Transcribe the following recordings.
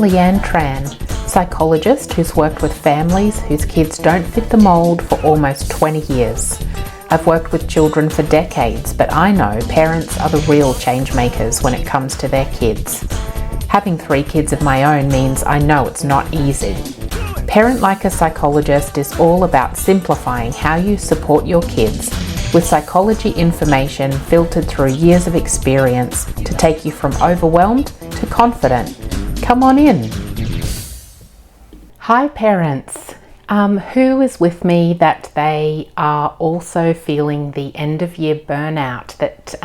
Leanne Tran, psychologist who's worked with families whose kids don't fit the mould for almost 20 years. I've worked with children for decades, but I know parents are the real change makers when it comes to their kids. Having 3 kids of my own means I know it's not easy. Parent Like a Psychologist is all about simplifying how you support your kids with psychology information filtered through years of experience to take you from overwhelmed to confident. Come on in. Hi parents. Who is with me that they are also feeling the end of year burnout that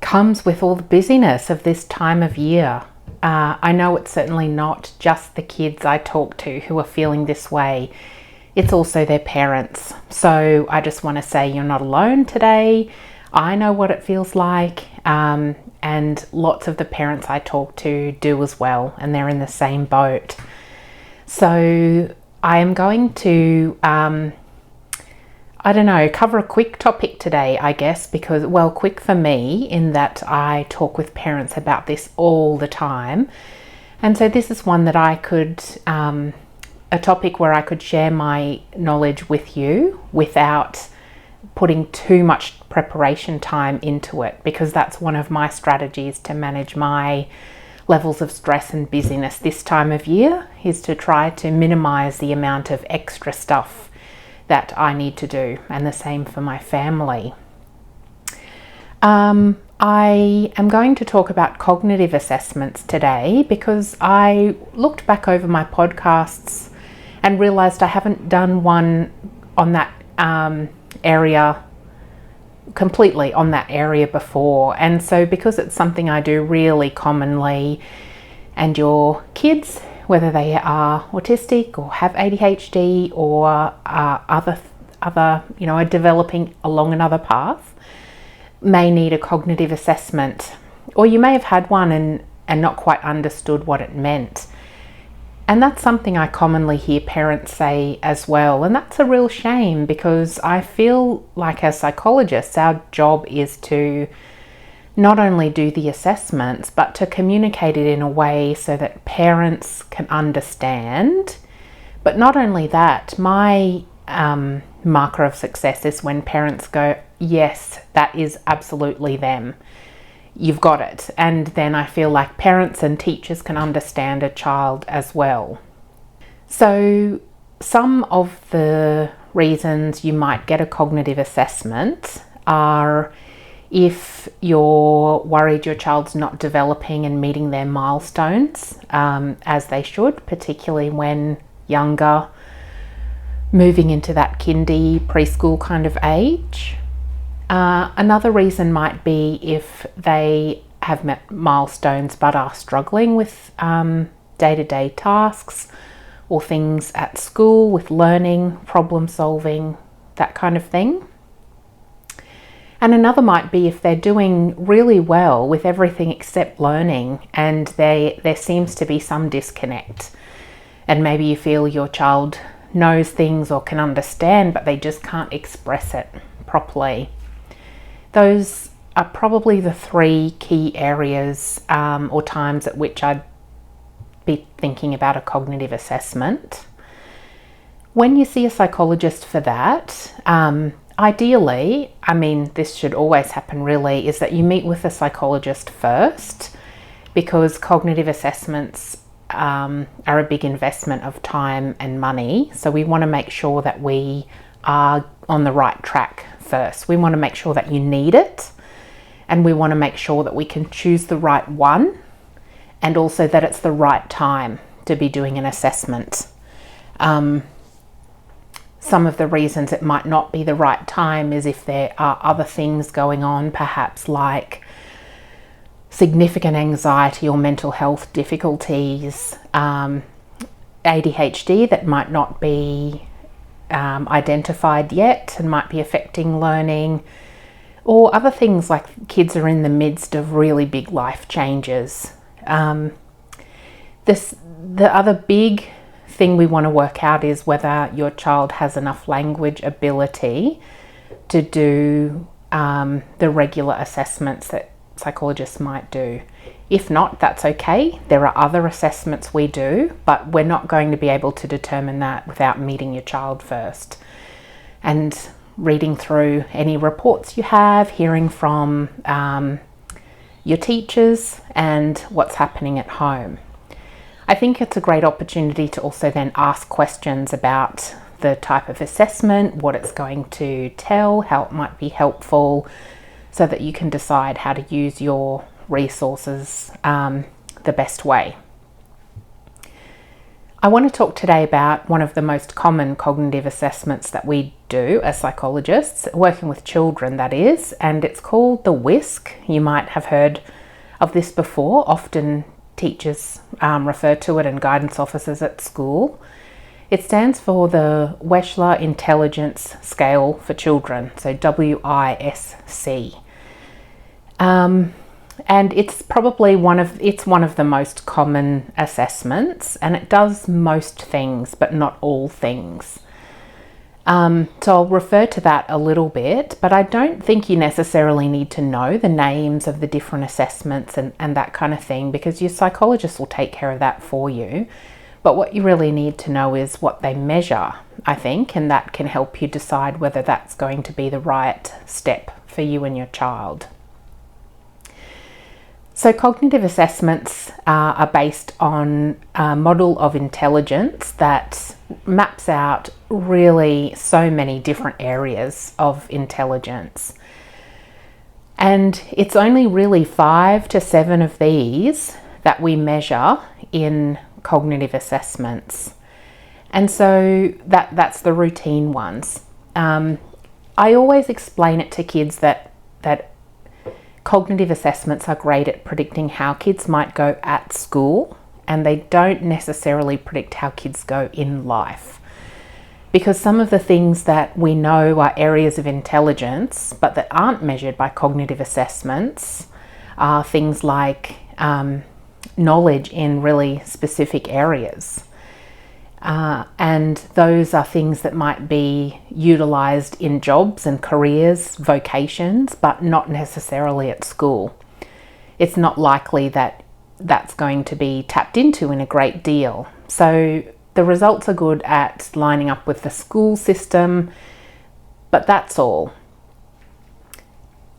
comes with all the busyness of this time of year? I know it's certainly not just the kids I talk to who are feeling this way. It's also their parents. So I just want to say you're not alone today. I know what it feels like, and lots of the parents I talk to do as well, and they're in the same boat. So I am going to, cover a quick topic today, I guess, because, well, quick for me in that I talk with parents about this all the time. And so this is one that I could, a topic where I could share my knowledge with you without putting too much preparation time into it, because that's one of my strategies to manage my levels of stress and busyness this time of year, is to try to minimize the amount of extra stuff that I need to do, and the same for my family. I am going to talk about cognitive assessments today because I looked back over my podcasts and realized I haven't done one on that area, completely on that area before. And so because it's something I do really commonly, and your kids, whether they are autistic or have ADHD or are developing along another path, may need a cognitive assessment, or you may have had one and not quite understood what it meant. And that's something I commonly hear parents say as well. And that's a real shame, because I feel like as psychologists, our job is to not only do the assessments, but to communicate it in a way so that parents can understand. But not only that, my marker of success is when parents go, yes, that is absolutely them. You've got it. And then I feel like parents and teachers can understand a child as well. So some of the reasons you might get a cognitive assessment are if you're worried your child's not developing and meeting their milestones as they should, particularly when younger, moving into that kindy, preschool kind of age. Another reason might be if they have met milestones but are struggling with day-to-day tasks or things at school with learning, problem solving, that kind of thing. And another might be if they're doing really well with everything except learning, and there seems to be some disconnect. And maybe you feel your child knows things or can understand, but they just can't express it properly. Those are probably the 3 key areas or times at which I'd be thinking about a cognitive assessment. When you see a psychologist for that, ideally, this should always happen really, is that you meet with a psychologist first, because cognitive assessments are a big investment of time and money. So we want to make sure that we are on the right track first. We want to make sure that you need it, and we want to make sure that we can choose the right one, and also that it's the right time to be doing an assessment. Some of the reasons it might not be the right time is if there are other things going on, perhaps like significant anxiety or mental health difficulties, ADHD that might not be identified yet and might be affecting learning, or other things like kids are in the midst of really big life changes. The other big thing we want to work out is whether your child has enough language ability to do the regular assessments that psychologists might do. If not, that's okay. There are other assessments we do, but we're not going to be able to determine that without meeting your child first and reading through any reports you have, hearing from your teachers and what's happening at home. I think it's a great opportunity to also then ask questions about the type of assessment, what it's going to tell, how it might be helpful, so that you can decide how to use your resources the best way. I want to talk today about one of the most common cognitive assessments that we do as psychologists, working with children that is, and it's called the WISC. You might have heard of this before. Often teachers refer to it and guidance officers at school. It stands for the Wechsler Intelligence Scale for Children, so WISC. And it's probably one of the most common assessments, and it does most things but not all things. So I'll refer to that a little bit, but I don't think you necessarily need to know the names of the different assessments and that kind of thing, because your psychologist will take care of that for you. But what you really need to know is what they measure, I think, and that can help you decide whether that's going to be the right step for you and your child. So cognitive assessments are based on a model of intelligence that maps out really so many different areas of intelligence. And it's only really 5 to 7 of these that we measure in cognitive assessments. And so that's the routine ones. I always explain it to kids that cognitive assessments are great at predicting how kids might go at school, and they don't necessarily predict how kids go in life. Because some of the things that we know are areas of intelligence, but that aren't measured by cognitive assessments, are things like knowledge in really specific areas. And those are things that might be utilised in jobs and careers, vocations, but not necessarily at school. It's not likely that that's going to be tapped into in a great deal. So the results are good at lining up with the school system, but that's all.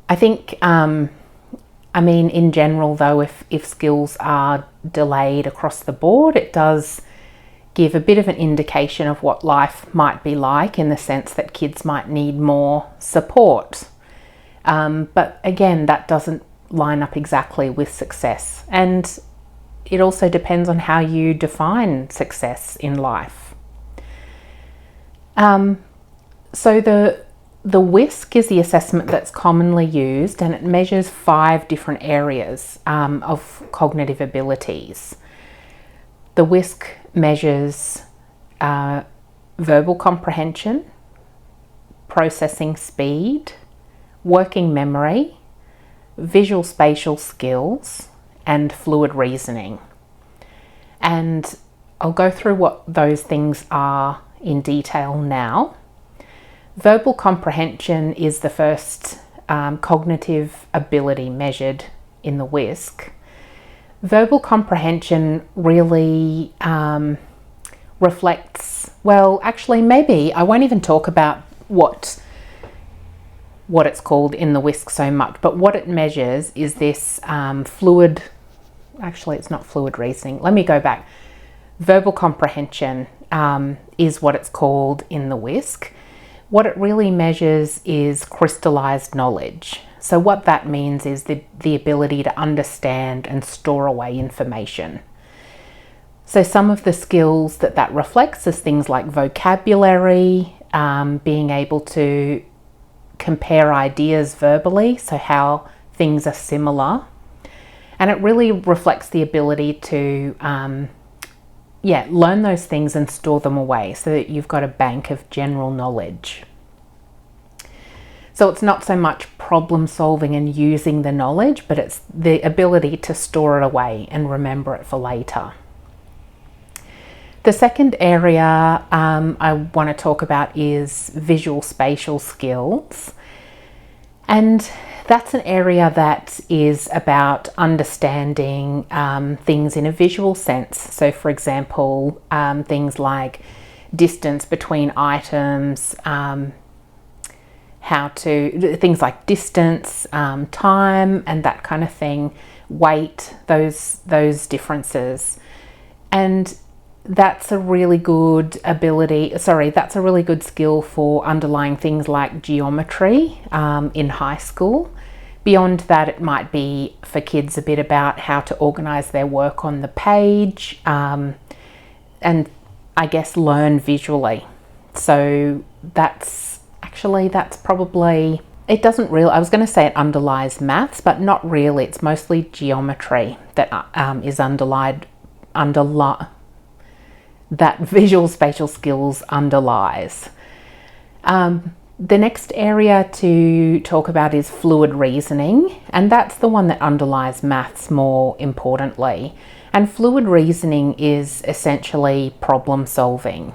I think, in general though, if skills are delayed across the board, it does give a bit of an indication of what life might be like, in the sense that kids might need more support. But again, that doesn't line up exactly with success. And it also depends on how you define success in life. So the WISC is the assessment that's commonly used, and it measures 5 different areas of cognitive abilities. The WISC measures verbal comprehension, processing speed, working memory, visual spatial skills, and fluid reasoning. And I'll go through what those things are in detail now. Verbal comprehension is the first cognitive ability measured in the WISC. Verbal comprehension really reflects, well, actually, maybe I won't even talk about what it's called in the WISC so much, but what it measures is this fluid, actually it's not fluid reasoning, let me go back. Verbal comprehension is what it's called in the WISC. What it really measures is crystallized knowledge. So what that means is the ability to understand and store away information. So some of the skills that reflects is things like vocabulary, being able to compare ideas verbally, so how things are similar. And it really reflects the ability to learn those things and store them away, so that you've got a bank of general knowledge. So it's not so much problem solving and using the knowledge, but it's the ability to store it away and remember it for later. The second area I want to talk about is visual spatial skills. And that's an area that is about understanding things in a visual sense. So for example, things like distance between items, things like distance, time, and that kind of thing, weight, those differences. And that's a really good that's a really good skill for underlying things like geometry in high school. Beyond that, it might be for kids a bit about how to organise their work on the page, and I guess learn visually. So that's probably, it doesn't really, I was going to say it underlies maths, but not really. It's mostly geometry that is that visual spatial skills underlies. The next area to talk about is fluid reasoning, and that's the one that underlies maths more importantly. And fluid reasoning is essentially problem solving.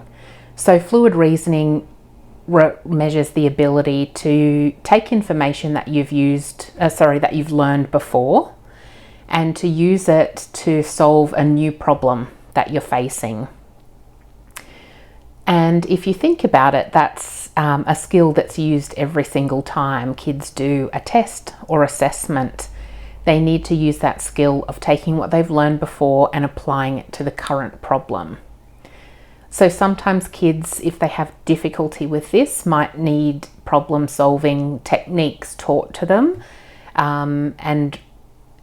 So fluid reasoning measures the ability to take information that you've learned before, and to use it to solve a new problem that you're facing. And if you think about it, that's a skill that's used every single time kids do a test or assessment. They need to use that skill of taking what they've learned before and applying it to the current problem. So sometimes kids, if they have difficulty with this, might need problem solving techniques taught to them, and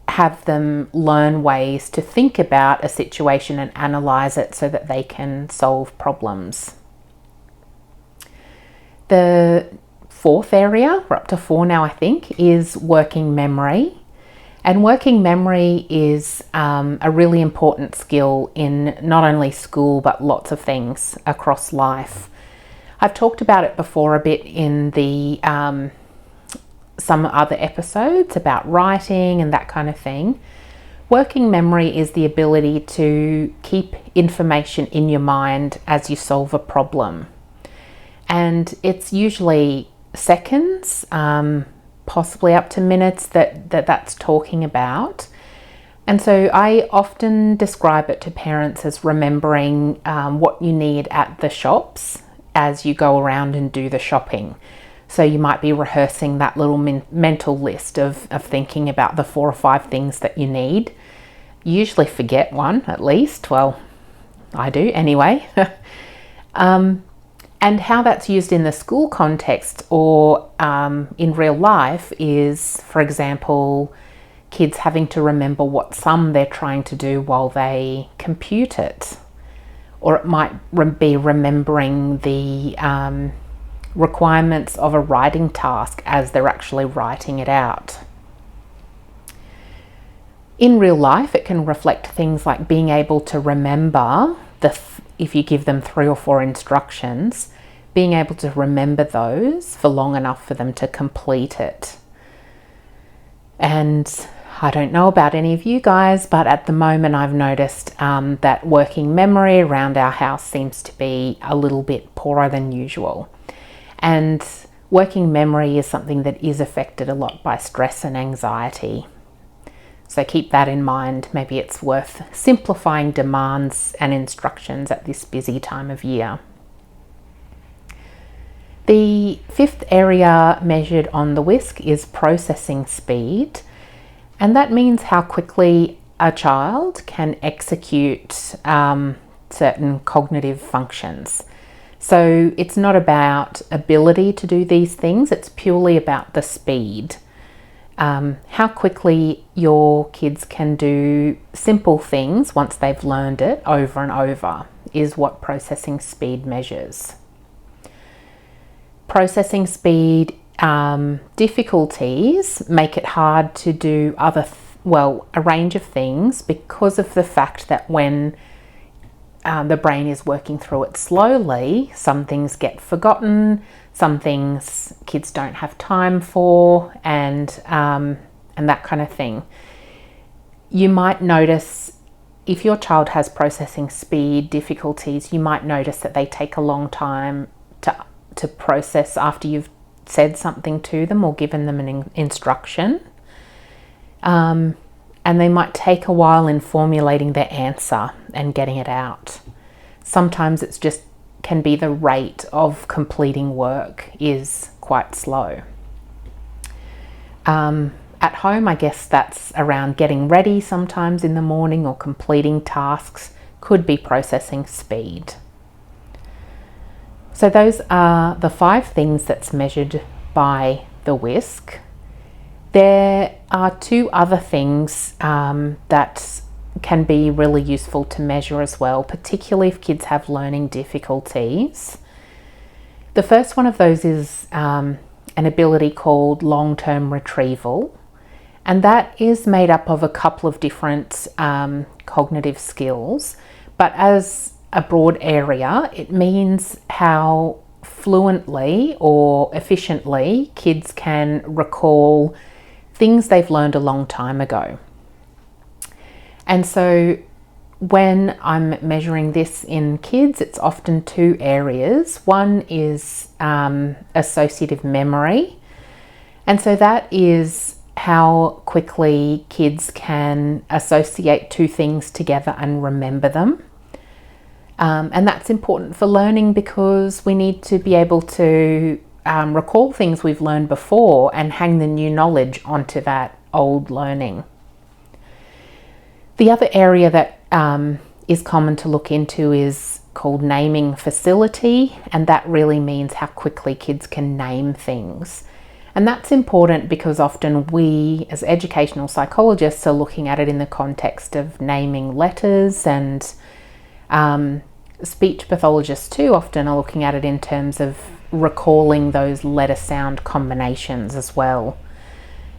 have them learn ways to think about a situation and analyze it so that they can solve problems. The fourth area, we're up to 4 now I think, is working memory. And working memory is a really important skill in not only school but lots of things across life. I've talked about it before a bit in the some other episodes about writing and that kind of thing. Working memory is the ability to keep information in your mind as you solve a problem. And it's usually seconds, possibly up to minutes that's talking about. And so I often describe it to parents as remembering what you need at the shops as you go around and do the shopping. So you might be rehearsing that little mental list of thinking about the 4 or 5 things that you need. You usually forget one at least. Well, I do anyway. And how that's used in the school context or in real life is, for example, kids having to remember what sum they're trying to do while they compute it. Or it might be remembering the requirements of a writing task as they're actually writing it out. In real life, it can reflect things like being able to remember if you give them 3 or 4 instructions, being able to remember those for long enough for them to complete it. And I don't know about any of you guys, but at the moment I've noticed that working memory around our house seems to be a little bit poorer than usual. And working memory is something that is affected a lot by stress and anxiety. So keep that in mind. Maybe it's worth simplifying demands and instructions at this busy time of year. The 5th area measured on the WISC is processing speed, and that means how quickly a child can execute certain cognitive functions. So it's not about ability to do these things, it's purely about the speed. How quickly your kids can do simple things once they've learned it over and over is what processing speed measures. Processing speed difficulties make it hard to do a range of things because of the fact that when the brain is working through it slowly, some things get forgotten, some things kids don't have time for, and that kind of thing. You might notice if your child has processing speed difficulties, you might notice that they take a long time to process after you've said something to them or given them an instruction. And they might take a while in formulating their answer and getting it out. Sometimes it's just can be the rate of completing work is quite slow. At home, I guess that's around getting ready sometimes in the morning or completing tasks, could be processing speed. So those are the 5 things that's measured by the whisk. There are 2 other things that can be really useful to measure as well, particularly if kids have learning difficulties. The first one of those is an ability called long-term retrieval, and that is made up of a couple of different cognitive skills, but as a broad area, it means how fluently or efficiently kids can recall things they've learned a long time ago. And so when I'm measuring this in kids, it's often 2 areas. One is associative memory. And so that is how quickly kids can associate 2 things together and remember them. And that's important for learning because we need to be able to recall things we've learned before and hang the new knowledge onto that old learning. The other area that is common to look into is called naming facility, and that really means how quickly kids can name things. And that's important because often we as educational psychologists are looking at it in the context of naming letters, and speech pathologists too often are looking at it in terms of recalling those letter sound combinations as well,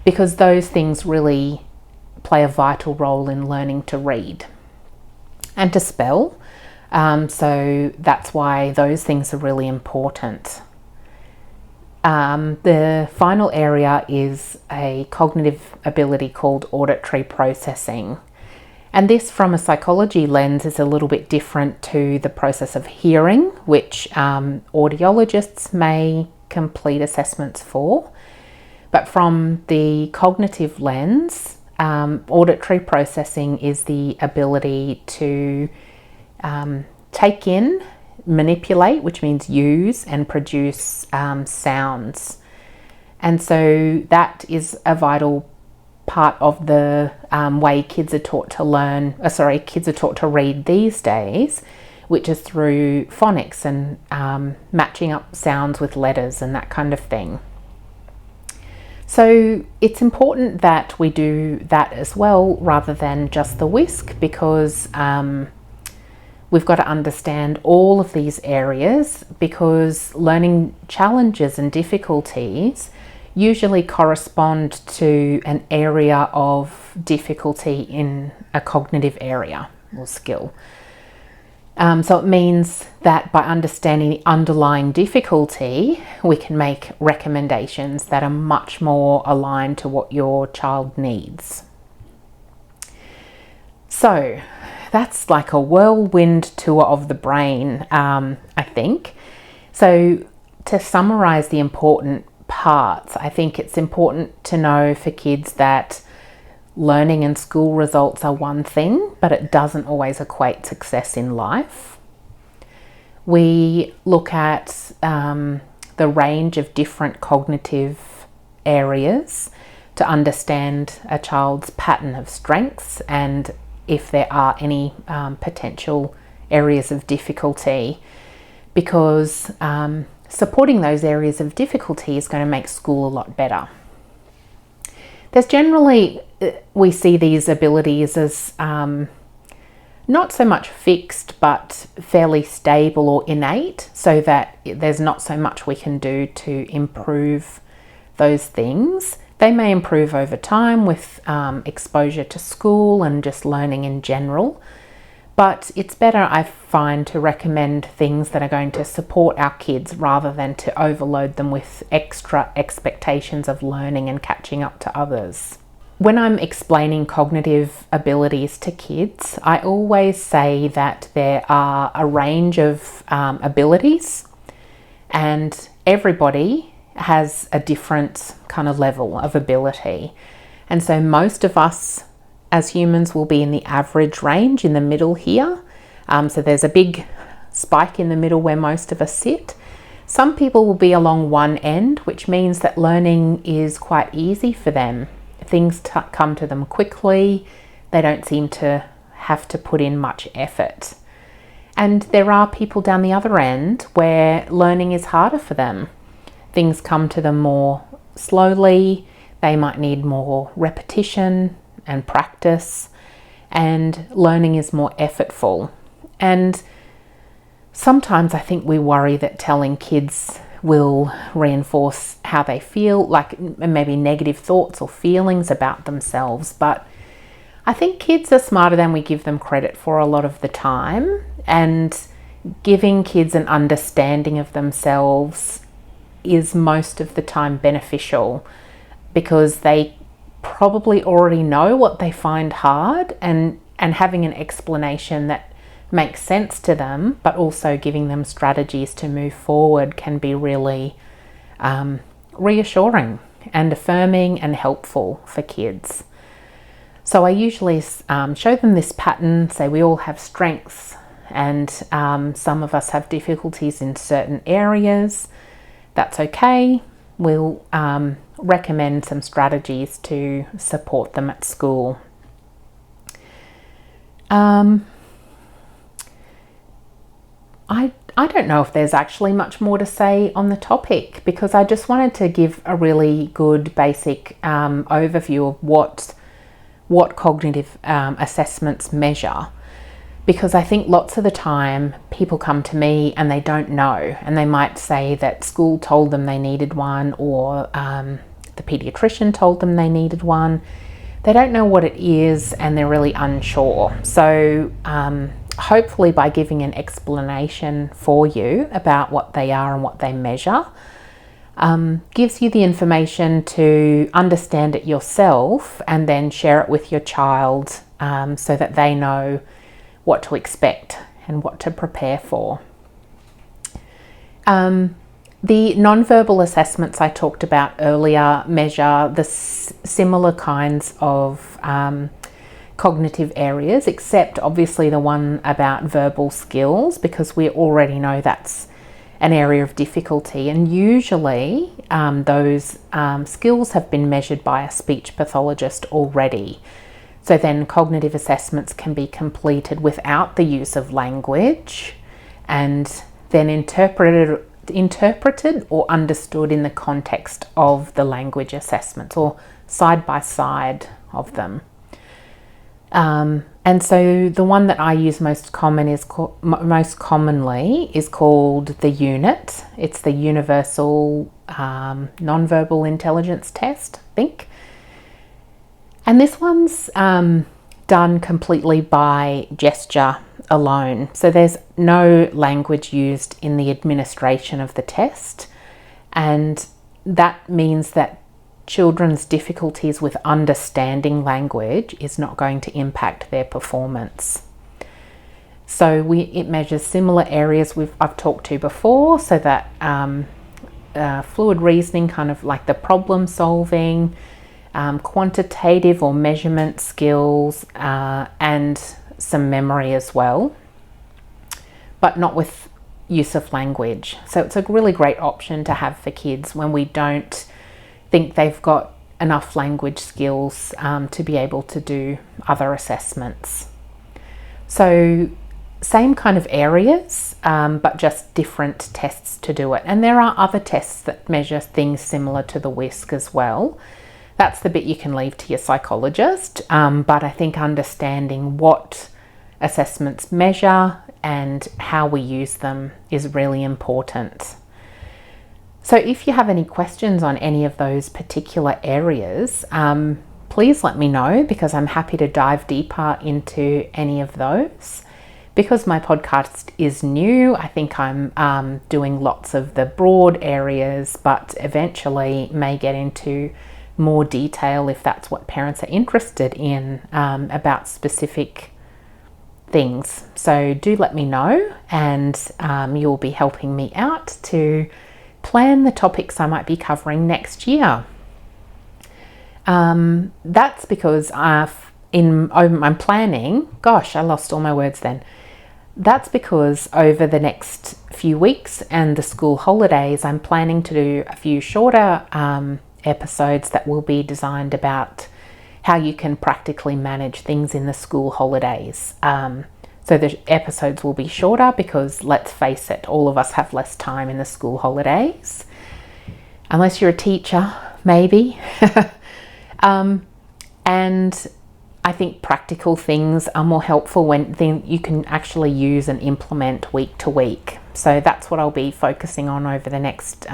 because those things really play a vital role in learning to read and to spell. So that's why those things are really important. The final area is a cognitive ability called auditory processing. And this, from a psychology lens, is a little bit different to the process of hearing, which audiologists may complete assessments for. But from the cognitive lens, auditory processing is the ability to take in, manipulate, which means use, and produce sounds. And so that is a vital part of the way kids are taught to read these days, which is through phonics and matching up sounds with letters and that kind of thing. So it's important that we do that as well rather than just the whisk, because we've got to understand all of these areas, because learning challenges and difficulties usually correspond to an area of difficulty in a cognitive area or skill. So it means that by understanding the underlying difficulty, we can make recommendations that are much more aligned to what your child needs. So that's like a whirlwind tour of the brain, I think. So to summarize the important parts, I think it's important to know for kids that learning and school results are one thing, but it doesn't always equate success in life. We look at the range of different cognitive areas to understand a child's pattern of strengths and if there are any potential areas of difficulty, because supporting those areas of difficulty is going to make school a lot better. There's generally, we see these abilities as not so much fixed, but fairly stable or innate, so that there's not so much we can do to improve those things. They may improve over time with exposure to school and just learning in general. But it's better, I find, to recommend things that are going to support our kids rather than to overload them with extra expectations of learning and catching up to others. When I'm explaining cognitive abilities to kids, I always say that there are a range of abilities, and everybody has a different kind of level of ability. And so most of us as humans will be in the average range in the middle here. So there's a big spike in the middle where most of us sit. Some people will be along one end, which means that learning is quite easy for them. Things come to them quickly. They don't seem to have to put in much effort. And there are people down the other end where learning is harder for them. Things come to them more slowly. They might need more repetition and practice, and learning is more effortful. And sometimes I think we worry that telling kids will reinforce how they feel, like maybe negative thoughts or feelings about themselves. But I think kids are smarter than we give them credit for a lot of the time, and giving kids an understanding of themselves is most of the time beneficial, because they probably already know what they find hard, and having an explanation that makes sense to them, but also giving them strategies to move forward can be really reassuring and affirming and helpful for kids. So I usually show them this pattern, say we all have strengths, and some of us have difficulties in certain areas. That's okay. We'll recommend some strategies to support them at school. I don't know if there's actually much more to say on the topic, because I just wanted to give a really good basic overview of what cognitive assessments measure, because I think lots of the time people come to me and they don't know, and they might say that school told them they needed one, or the pediatrician told them they needed one. They don't know what it is and they're really unsure. So hopefully by giving an explanation for you about what they are and what they measure, gives you the information to understand it yourself and then share it with your child, so that they know what to expect and what to prepare for. The nonverbal assessments I talked about earlier measure the similar kinds of cognitive areas, except obviously the one about verbal skills, because we already know that's an area of difficulty, and usually those skills have been measured by a speech pathologist already. So then cognitive assessments can be completed without the use of language, and then interpreted or understood in the context of the language assessments, or side by side of them. And so the one that I use most commonly is called the UNIT. It's the Universal Nonverbal Intelligence Test, I think. And this one's done completely by gesture alone. So there's no language used in the administration of the test. And that means that children's difficulties with understanding language is not going to impact their performance. So it measures similar areas I've talked to before, so that fluid reasoning, kind of like the problem solving, quantitative or measurement skills, and some memory as well, but not with use of language. So it's a really great option to have for kids when we don't think they've got enough language skills to be able to do other assessments. So same kind of areas, but just different tests to do it. And there are other tests that measure things similar to the WISC as well. That's the bit you can leave to your psychologist, but I think understanding what assessments measure and how we use them is really important. So if you have any questions on any of those particular areas, please let me know, because I'm happy to dive deeper into any of those. Because my podcast is new, I think I'm doing lots of the broad areas, but eventually may get into more detail if that's what parents are interested in, about specific things. So do let me know, and you'll be helping me out to plan the topics I might be covering next year. That's because I'm planning, gosh, I lost all my words then. That's because over the next few weeks and the school holidays, I'm planning to do a few shorter episodes that will be designed about how you can practically manage things in the school holidays. So the episodes will be shorter because, let's face it, all of us have less time in the school holidays. Unless you're a teacher, maybe. And I think practical things are more helpful when you can actually use and implement week to week. So that's what I'll be focusing on over the next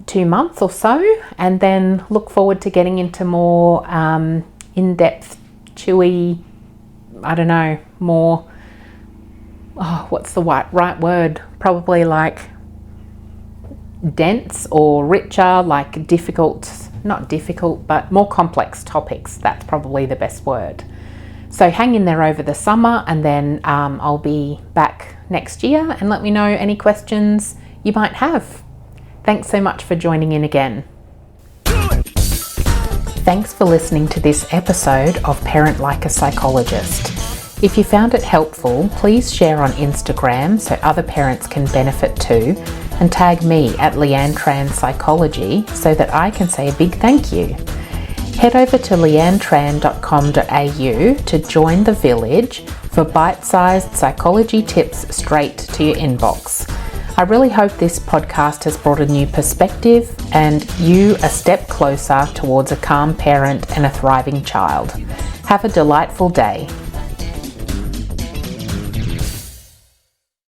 2 months or so, and then look forward to getting into more in-depth, chewy, more, what's the right word? Probably like dense or richer, like not difficult, but more complex topics. That's probably the best word. So hang in there over the summer, and then I'll be back next year, and let me know any questions you might have. Thanks so much for joining in again. Thanks for listening to this episode of Parent Like a Psychologist. If you found it helpful, please share on Instagram so other parents can benefit too, and tag me at Leanne Tran Psychology so that I can say a big thank you. Head over to leannetran.com.au to join the village for bite-sized psychology tips straight to your inbox. I really hope this podcast has brought a new perspective and you a step closer towards a calm parent and a thriving child. Have a delightful day.